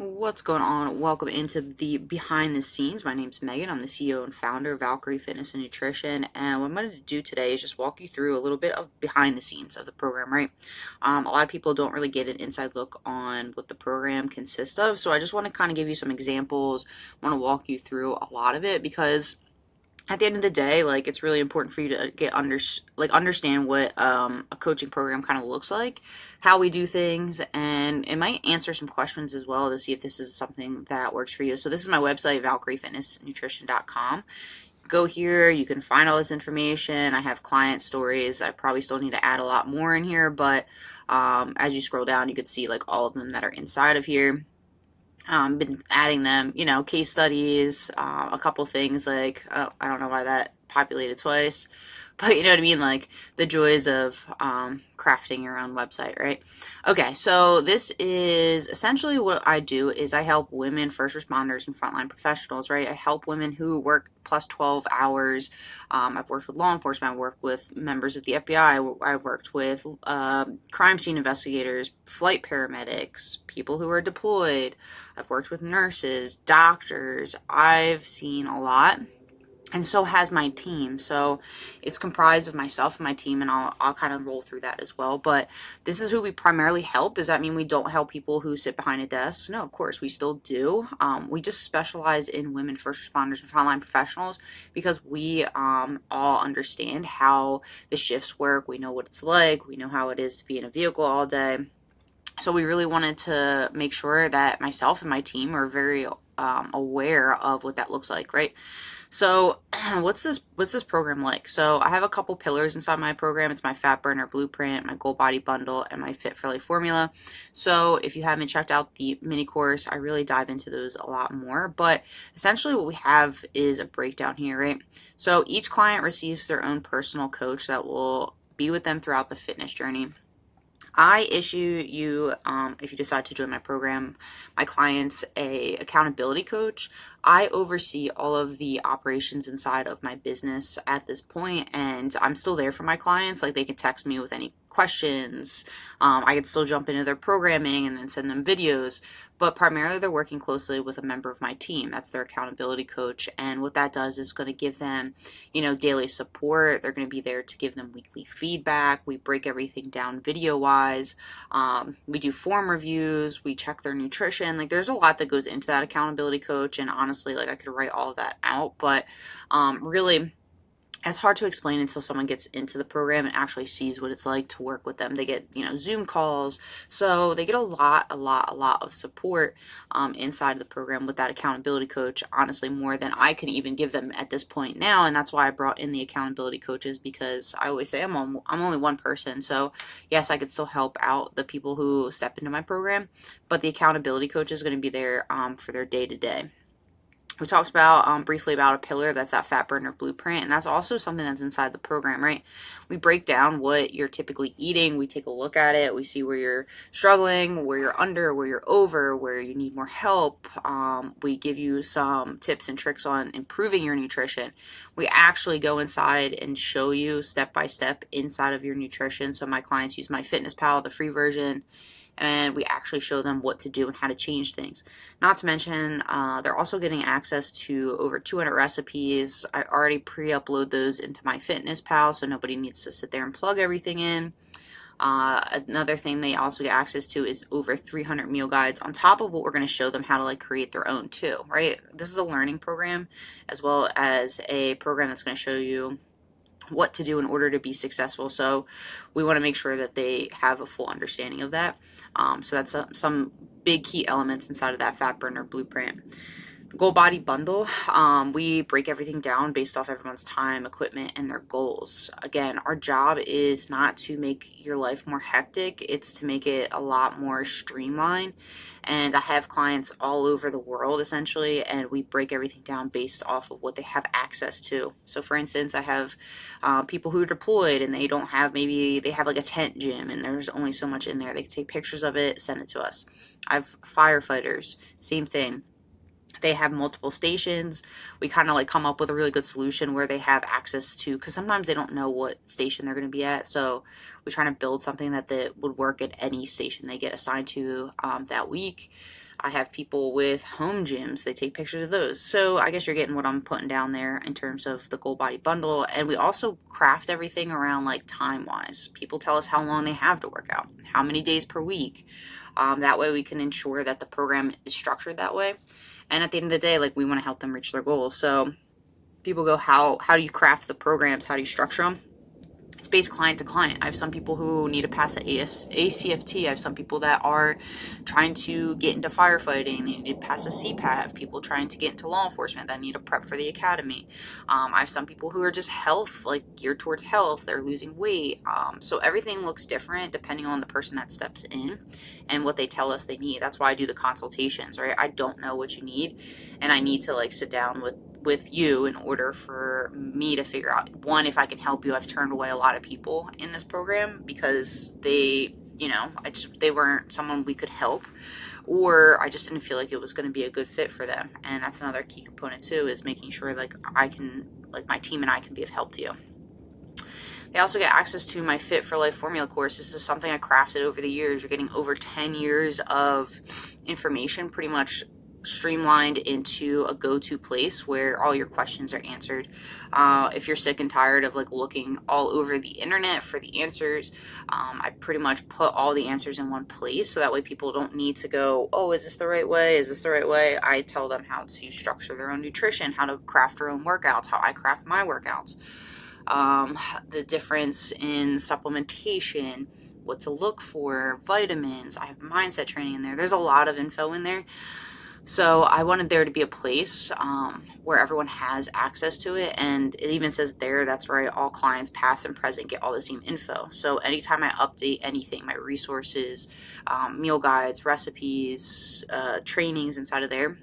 What's going on? Welcome into the behind the scenes. My name's Megan. I'm the CEO and founder of Valkyrie Fitness and Nutrition. And what I'm going to do today is just walk you through a little bit of behind the scenes of the program, right? A lot of people don't really get an inside look on what the program consists of. So I just want to kind of give you some examples. I want to walk you through a lot of it because at the end of the day, like it's really important for you to understand what a coaching program kind of looks like, how we do things, and it might answer some questions as well to see if this is something that works for you. So this is my website, valkyriefitnessnutrition.com. Go here, you can find all this information. I have client stories. I probably still need to add a lot more in here, but as you scroll down, you can see like all of them that are inside of here. Been adding them, case studies, a couple things like, oh, I don't know why that populated twice, but you know what I mean, like the joys of crafting your own website, right? Okay, so this is essentially what I do is I help women, first responders, and frontline professionals, right? I help women who work plus 12 hours. I've worked with law enforcement. I've worked with members of the FBI. I've worked with crime scene investigators, flight paramedics, people who are deployed. I've worked with nurses, doctors. I've seen a lot. And so has my team. So it's comprised of myself and my team, and I'll kind of roll through that as well. But this is who we primarily help. Does that mean we don't help people who sit behind a desk? No, of course, we still do. We just specialize in women first responders and frontline professionals because we all understand how the shifts work. We know what it's like. We know how it is to be in a vehicle all day. So we really wanted to make sure that myself and my team are very aware of what that looks like, right? So what's this program like? So I have a couple pillars inside my program. It's my fat burner blueprint, my goal body bundle, and my fit for life formula. So if you haven't checked out the mini course, I really dive into those a lot more. But essentially what we have is a breakdown here, right? So each client receives their own personal coach that will be with them throughout the fitness journey. I issue you, if you decide to join my program, my clients a accountability coach. I oversee all of the operations inside of my business at this point, and I'm still there for my clients. Like they can text me with any questions. I can still jump into their programming and then send them videos, but primarily they're working closely with a member of my team. That's their accountability coach, and what that does is going to give them, daily support. They're going to be there to give them weekly feedback. We break everything down video wise. We do form reviews. We check their nutrition. Like there's a lot that goes into that accountability coach, and honestly, like I could write all of that out, but really it's hard to explain until someone gets into the program and actually sees what it's like to work with them. They get, Zoom calls. So they get a lot of support inside of the program with that accountability coach, honestly, more than I can even give them at this point now. And that's why I brought in the accountability coaches, because I always say I'm only one person. So yes, I could still help out the people who step into my program, but the accountability coach is going to be there for their day to day. We talked about briefly about a pillar, that's that fat burner blueprint, and that's also something that's inside the program, right? We break down what you're typically eating. We take a look at it. We see where you're struggling, where you're under, where you're over, where you need more help. We give you some tips and tricks on improving your nutrition. We actually go inside and show you step by step inside of your nutrition. So my clients use MyFitnessPal, the free version, and we actually show them what to do and how to change things. Not to mention, they're also getting access to over 200 recipes. I already pre-upload those into MyFitnessPal, so nobody needs to sit there and plug everything in. Another thing they also get access to is over 300 meal guides on top of what we're going to show them how to create their own too, right? This is a learning program as well as a program that's going to show you what to do in order to be successful. So we want to make sure that they have a full understanding of that. So that's some big key elements inside of that fat burner blueprint. Goal body bundle, we break everything down based off everyone's time, equipment, and their goals. Again, our job is not to make your life more hectic, it's to make it a lot more streamlined. And I have clients all over the world essentially, and we break everything down based off of what they have access to. So for instance, I have people who are deployed and they don't have, maybe they have like a tent gym and there's only so much in there. They can take pictures of it, send it to us. I have firefighters, same thing. They have multiple stations. We kind of come up with a really good solution where they have access to, because sometimes they don't know what station they're going to be at. So we're trying to build something that would work at any station they get assigned to that week. I have people with home gyms. They take pictures of those. So I guess you're getting what I'm putting down there in terms of the Gold Body Bundle. And we also craft everything around like time wise. People tell us how long they have to work out, how many days per week. That way we can ensure that the program is structured that way. And at the end of the day, like we want to help them reach their goals. So people go, how do you craft the programs? How do you structure them? It's based client to client. I have some people who need to pass an ACFT. I have some people that are trying to get into firefighting. They need to pass a CPAT. I have people trying to get into law enforcement that need to prep for the academy. I have some people who are just health, like geared towards health. They're losing weight. So everything looks different depending on the person that steps in and what they tell us they need. That's why I do the consultations, right? I don't know what you need, and I need to like sit down with you in order for me to figure out, one, if I can help you. I've turned away a lot of people in this program because they, they weren't someone we could help, or I just didn't feel like it was going to be a good fit for them. And that's another key component too, is making sure like my team and I can be of help to you. They also get access to my Fit for Life formula course. This is something I crafted over the years. You're getting over 10 years of information pretty much streamlined into a go-to place where all your questions are answered. If you're sick and tired of like looking all over the internet for the answers, I pretty much put all the answers in one place, so that way people don't need to go, oh, is this the right way? Is this the right way? I tell them how to structure their own nutrition, how to craft their own workouts, how I craft my workouts, the difference in supplementation, what to look for, vitamins. I have mindset training in there. There's a lot of info in there. So I wanted there to be a place where everyone has access to it. And it even says there, that's right, all clients past and present get all the same info. So anytime I update anything, my resources, meal guides, recipes, trainings inside of there,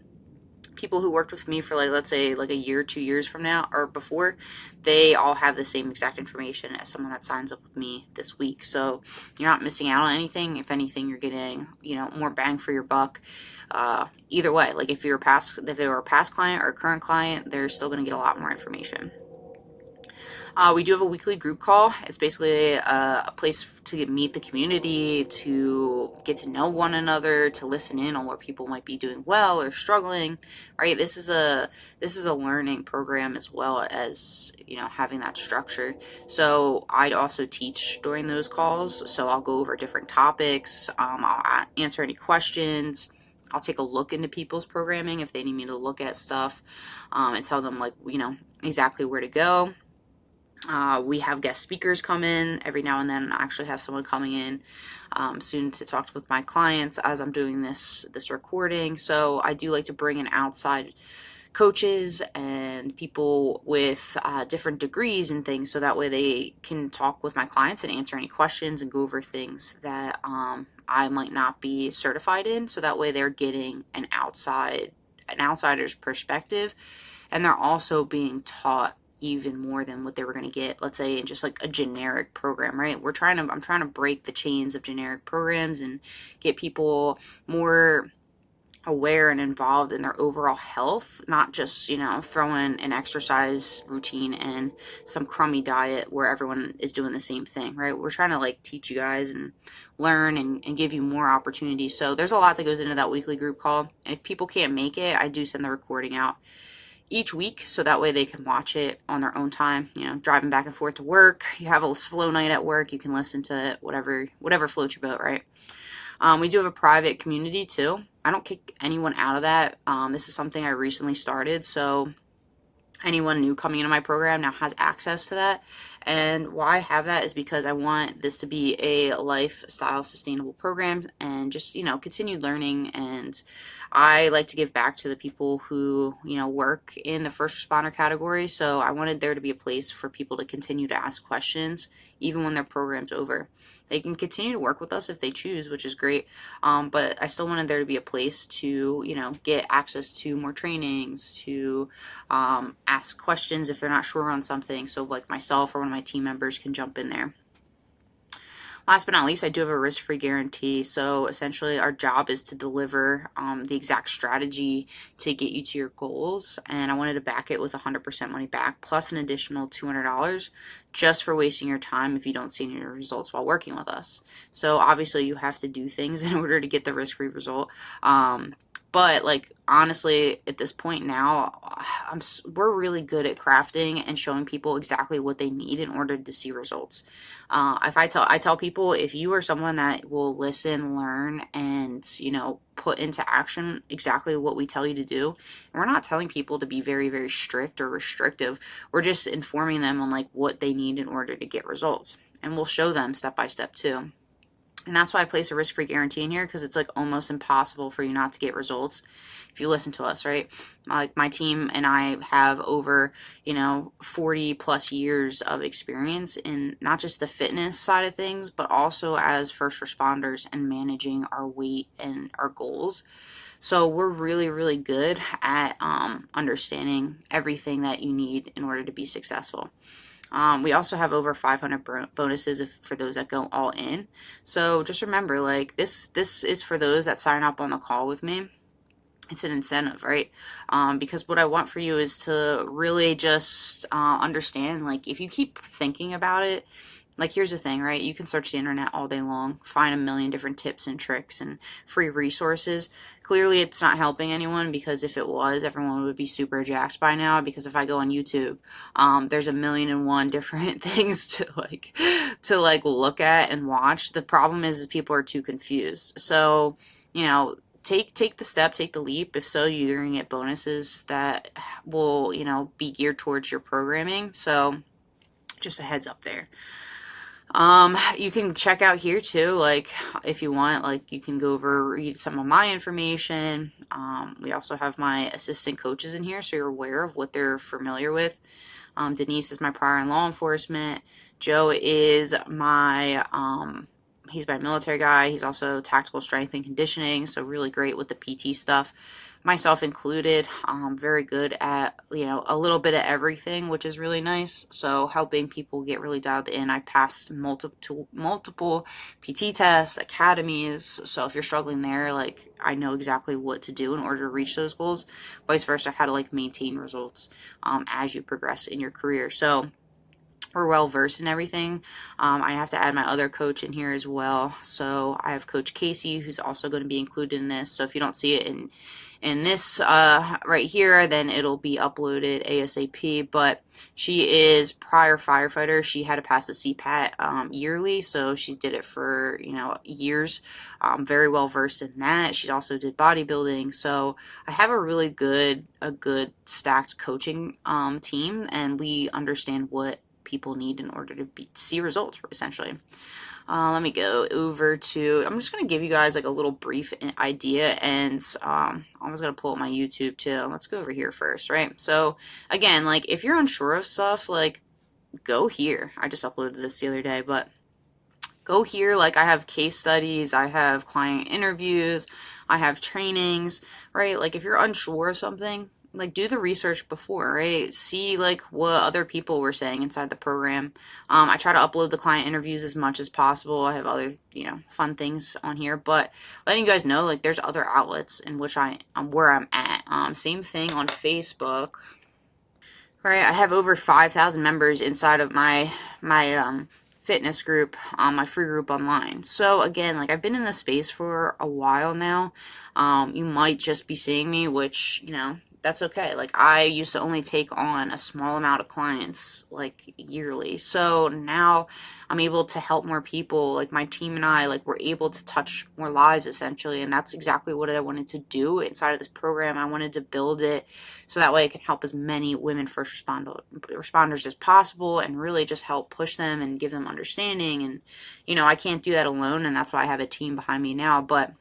people who worked with me for like, let's say like a year, 2 years from now or before, they all have the same exact information as someone that signs up with me this week. So you're not missing out on anything. If anything, you're getting, more bang for your buck. Either way, like if they were a past client or a current client, they're still going to get a lot more information. We do have a weekly group call. It's basically a place to meet the community, to get to know one another, to listen in on what people might be doing well or struggling. Right? This is a learning program as well as having that structure. So I'd also teach during those calls. So I'll go over different topics. I'll answer any questions. I'll take a look into people's programming if they need me to look at stuff, and tell them exactly where to go. We have guest speakers come in every now and then. I actually have someone coming in soon to talk with my clients as I'm doing this recording. So I do like to bring in outside coaches and people with different degrees and things, so that way they can talk with my clients and answer any questions and go over things that I might not be certified in. So that way they're getting an outsider's perspective, and they're also being taught even more than what they were going to get, let's say, in just like a generic program, right? I'm trying to break the chains of generic programs and get people more aware and involved in their overall health, not just, throwing an exercise routine and some crummy diet where everyone is doing the same thing, right? We're trying to like teach you guys and learn and give you more opportunities. So there's a lot that goes into that weekly group call. And if people can't make it, I do send the recording out each week, so that way they can watch it on their own time, driving back and forth to work. You have a slow night at work, you can listen to it, whatever floats your boat, right? We do have a private community too. I don't kick anyone out of that. This is something I recently started, so anyone new coming into my program now has access to that. And why I have that is because I want this to be a lifestyle sustainable program and just, continued learning. And I like to give back to the people who, work in the first responder category. So I wanted there to be a place for people to continue to ask questions even when their program's over. They can continue to work with us if they choose, which is great. But I still wanted there to be a place to, get access to more trainings, to ask questions if they're not sure on something. So like myself or one of my team members can jump in there. Last but not least, I do have a risk-free guarantee. So essentially, our job is to deliver the exact strategy to get you to your goals. And I wanted to back it with 100% money back plus an additional $200 just for wasting your time if you don't see any results while working with us. So obviously, you have to do things in order to get the risk-free result. But like honestly, at this point now, we're really good at crafting and showing people exactly what they need in order to see results. If I tell people, if you are someone that will listen, learn, and put into action exactly what we tell you to do, and we're not telling people to be very very strict or restrictive. We're just informing them on like what they need in order to get results, and we'll show them step by step too. And that's why I place a risk-free guarantee in here, because it's like almost impossible for you not to get results if you listen to us, right? Like my team and I have over, 40 plus years of experience in not just the fitness side of things, but also as first responders and managing our weight and our goals. So we're really, really good at understanding everything that you need in order to be successful. We also have over 500 bonuses for those that go all in. So just remember, like this is for those that sign up on the call with me. It's an incentive, right? Because what I want for you is to really just understand, like, if you keep thinking about it, like, here's the thing, right? You can search the internet all day long, find a million different tips and tricks and free resources. Clearly, it's not helping anyone, because if it was, everyone would be super jacked by now. Because if I go on YouTube, there's a million and one different things to look at and watch. The problem is people are too confused. So, take the step, take the leap. If so, you're gonna get bonuses that will, be geared towards your programming. So, just a heads up there. You can check out here too, like if you want, like you can go over, read some of my information. We also have my assistant coaches in here, so you're aware of what they're familiar with. Denise is my prior in law enforcement. Joe is he's my military guy. He's also tactical strength and conditioning, so really great with the PT stuff. Myself included, very good at, a little bit of everything, which is really nice. So helping people get really dialed in. I passed multiple PT tests, academies. So if you're struggling there, like I know exactly what to do in order to reach those goals. Vice versa, how to maintain results as you progress in your career. So we're well versed in everything. I have to add my other coach in here as well. So I have Coach Casey, who's also going to be included in this. So if you don't see it in this right here, then it'll be uploaded ASAP. But she is prior firefighter. She had to pass the CPAT yearly, so she did it for years. Very well versed in that. She also did bodybuilding. So I have a good stacked coaching team, and we understand what people need in order to see results, essentially. Let me go over to, I'm just going to give you guys like a little brief idea, and I was going to pull up my YouTube too. Let's go over here first, right? So again, like if you're unsure of stuff, like go here. I just uploaded this the other day, but go here. Like I have case studies, I have client interviews, I have trainings, right? Like if you're unsure of something, like do the research before, right? See like what other people were saying inside the program. I try to upload the client interviews as much as possible. I have other fun things on here, but letting you guys know like there's other outlets in which I'm where I'm at. Same thing on Facebook. Right, I have over 5,000 members inside of my fitness group, my free group online. So again, like I've been in this space for a while now. You might just be seeing me, which that's okay. Like I used to only take on a small amount of clients like yearly. So now I'm able to help more people. Like my team and I, like we're able to touch more lives essentially. And that's exactly what I wanted to do inside of this program. I wanted to build it so that way it can help as many women first responders as possible, and really just help push them and give them understanding. And, I can't do that alone. And that's why I have a team behind me now. But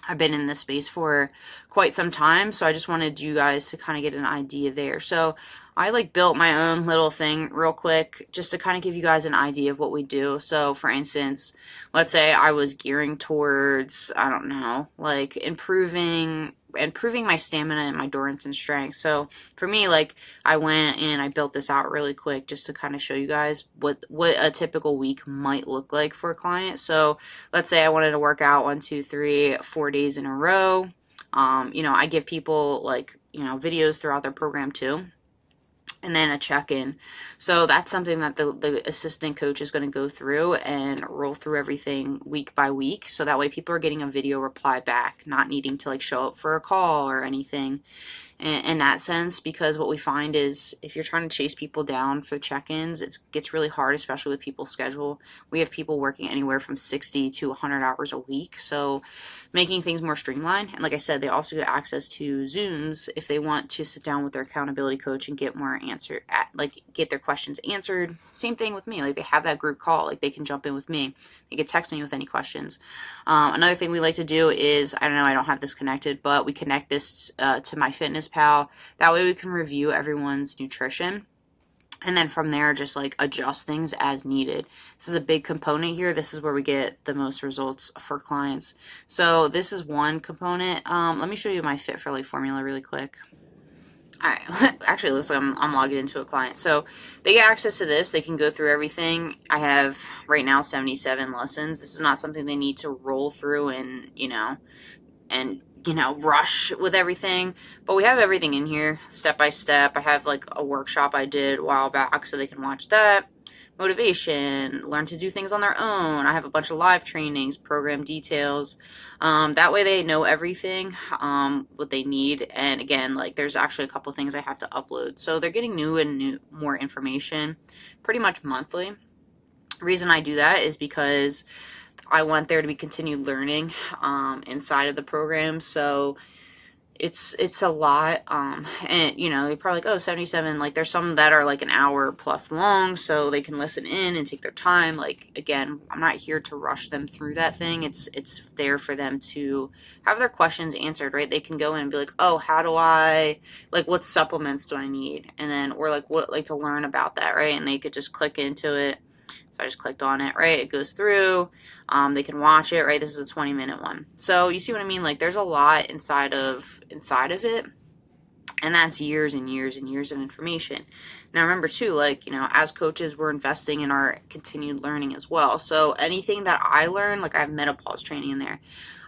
I've been in this space for quite some time, so I just wanted you guys to kind of get an idea there. So I built my own little thing real quick just to kind of give you guys an idea of what we do. So for instance, let's say I was gearing towards, I don't know, like improving and proving my stamina and my endurance and strength. So for me, like, I went and I built this out really quick just to kind of show you guys what a typical week might look like for a client. So let's say I wanted to work out 1, 2, 3, 4 days in a row. I give people, like, videos throughout their program too, and then a check-in. So that's something that the assistant coach is going to go through and roll through everything week by week. So that way people are getting a video reply back, not needing to like show up for a call or anything in that sense, because what we find is if you're trying to chase people down for check-ins, it gets really hard, especially with people's schedule. We have people working anywhere from 60 to 100 hours a week, so making things more streamlined. And like I said, they also get access to Zooms if they want to sit down with their accountability coach and get more get their questions answered. Same thing with me, like they have that group call, like they can jump in with me, they can text me with any questions. Another thing we like to do is, I don't know, I don't have this connected, but we connect this to MyFitnessPal. That way we can review everyone's nutrition. And then from there, just like adjust things as needed. This is a big component here. This is where we get the most results for clients. So this is one component. Let me show you my Fit4Life formula really quick. All right, actually, it looks like I'm logging into a client. So they get access to this. They can go through everything. I have right now 77 lessons. This is not something they need to roll through and rush with everything, but we have everything in here step by step. I have like a workshop I did a while back, so they can watch that. Motivation, learn to do things on their own. I have a bunch of live trainings, program details. That way they know everything, what they need. And again, like there's actually a couple things I have to upload. So they're getting more information pretty much monthly. The reason I do that is because I want there to be continued learning inside of the program. So it's a lot, and they're probably like, oh, 77, like there's some that are like an hour plus long, so they can listen in and take their time. Like, again, I'm not here to rush them through that thing. It's there for them to have their questions answered, right? They can go in and be like, oh, how do I, like, what supplements do I need? And then, or like, what, like, to learn about that, right? And they could just click into it. So I just clicked on it, right? It goes through. They can watch it, right? This is a 20-minute one. So you see what I mean? Like there's a lot inside of it. And that's years and years and years of information. Now remember too, like, as coaches, we're investing in our continued learning as well. So anything that I learn, like I have menopause training in there,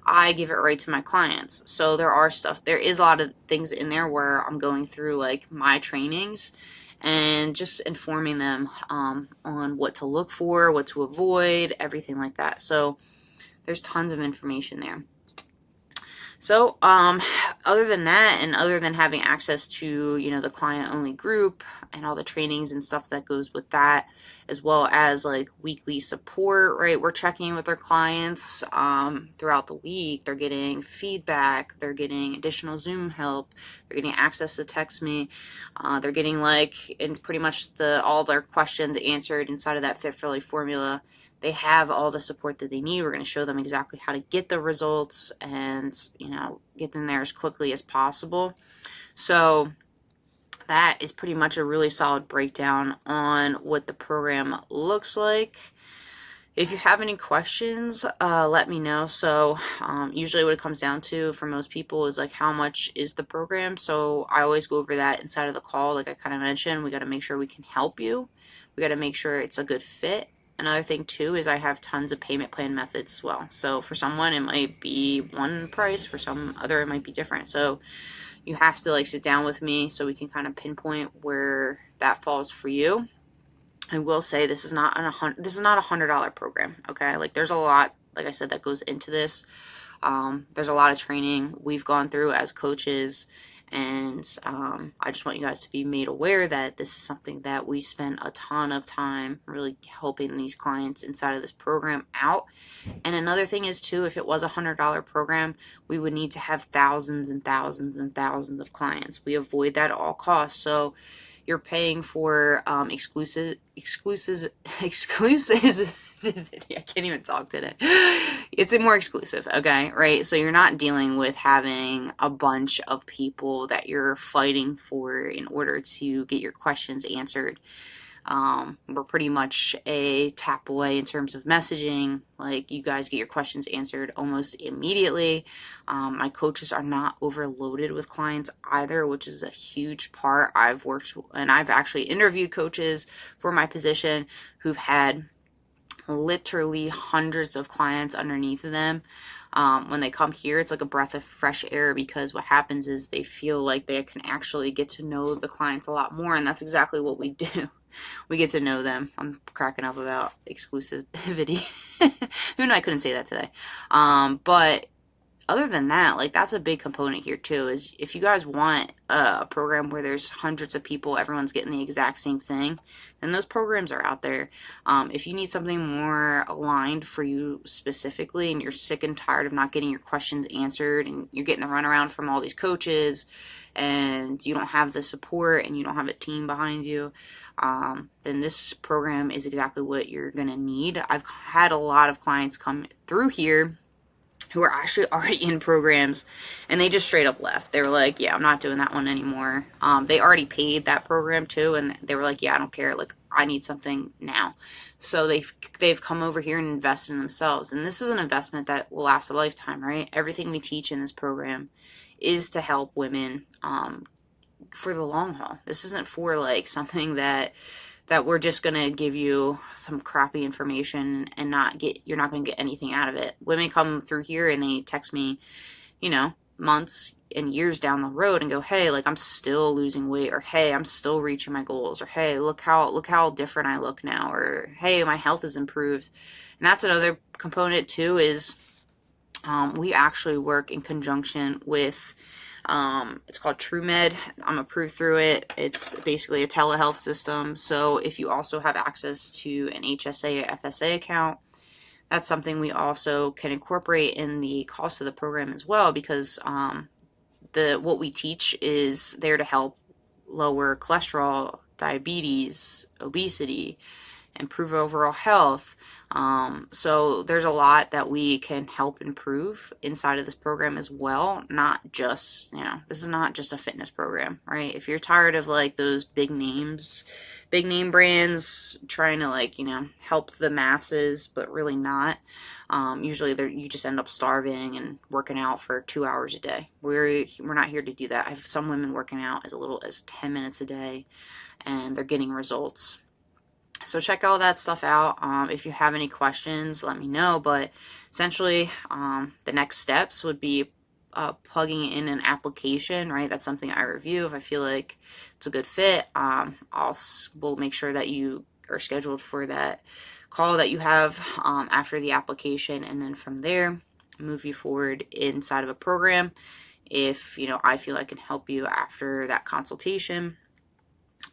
I give it right to my clients. So there is a lot of things in there where I'm going through like my trainings and just informing them on what to look for, what to avoid, everything like that. So there's tons of information there. So other than that, and other than having access to, the client-only group and all the trainings and stuff that goes with that, as well as like weekly support, right? We're checking in with our clients throughout the week. They're getting feedback. They're getting additional Zoom help. They're getting access to text me. They're getting pretty much all their questions answered inside of that Fit4Life formula. They have all the support that they need. We're going to show them exactly how to get the results and, get them there as quickly as possible. So that is pretty much a really solid breakdown on what the program looks like. If you have any questions, let me know. So usually what it comes down to for most people is like, how much is the program? So I always go over that inside of the call. Like I kind of mentioned, we got to make sure we can help you. We got to make sure it's a good fit. Another thing too is I have tons of payment plan methods as well. So for someone it might be one price, for some other it might be different. So you have to like sit down with me so we can kind of pinpoint where that falls for you. I will say this is not a $100 program. Okay, like there's a lot, like I said, that goes into this. There's a lot of training we've gone through as coaches. And I just want you guys to be made aware that this is something that we spend a ton of time really helping these clients inside of this program out. And another thing is too, if it was a $100 program, we would need to have thousands and thousands and thousands of clients. We avoid that at all costs. So you're paying for exclusive. I can't even talk today. It's more exclusive, okay, right? So you're not dealing with having a bunch of people that you're fighting for in order to get your questions answered. We're pretty much a tap away in terms of messaging. Like, you guys get your questions answered almost immediately. My coaches are not overloaded with clients either, which is a huge part. I've actually interviewed coaches for my position who've had literally hundreds of clients underneath of them. When they come here, it's like a breath of fresh air, because what happens is they feel like they can actually get to know the clients a lot more, and that's exactly what we do. We get to know them. I'm cracking up about exclusivity. Who knew I couldn't say that today? But other than that, like, that's a big component here too, is if you guys want a program where there's hundreds of people, everyone's getting the exact same thing, then those programs are out there. If you need something more aligned for you specifically, and you're sick and tired of not getting your questions answered, and you're getting the runaround from all these coaches, and you don't have the support, and you don't have a team behind you, then this program is exactly what you're going to need. I've had a lot of clients come through here who are actually already in programs, and they just straight up left. They were like, yeah, I'm not doing that one anymore. They already paid that program too, and they were like, yeah, I don't care. Like, I need something now. So they've come over here and invested in themselves. And this is an investment that will last a lifetime, right? Everything we teach in this program is to help women for the long haul. This isn't for like something that we're just going to give you some crappy information and you're not going to get anything out of it. Women come through here and they text me, months and years down the road and go, hey, like, I'm still losing weight, or hey, I'm still reaching my goals, or hey, look how different I look now, or hey, my health has improved. And that's another component too, is we actually work in conjunction with it's called TrueMed. I'm approved through it. It's basically a telehealth system. So if you also have access to an HSA or FSA account, that's something we also can incorporate in the cost of the program as well, because what we teach is there to help lower cholesterol, diabetes, obesity, improve overall health. So there's a lot that we can help improve inside of this program as well. Not just, this is not just a fitness program, right? If you're tired of like those big name brands trying to like, help the masses, but really not, usually you just end up starving and working out for 2 hours a day. We're not here to do that. I have some women working out as little as 10 minutes a day, and they're getting results. So check all that stuff out. If you have any questions, let me know. But essentially, the next steps would be plugging in an application, right? That's something I review. If I feel like it's a good fit, we'll make sure that you are scheduled for that call that you have after the application, and then from there, move you forward inside of a program. If I feel I can help you after that consultation,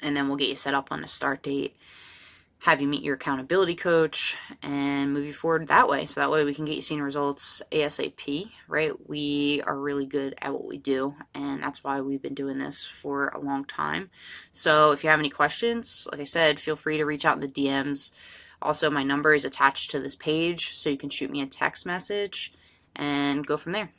and then we'll get you set up on a start date, have you meet your accountability coach, and move you forward that way. So that way we can get you seeing results ASAP, right? We are really good at what we do, and that's why we've been doing this for a long time. So if you have any questions, like I said, feel free to reach out in the DMs. Also, my number is attached to this page, so you can shoot me a text message and go from there.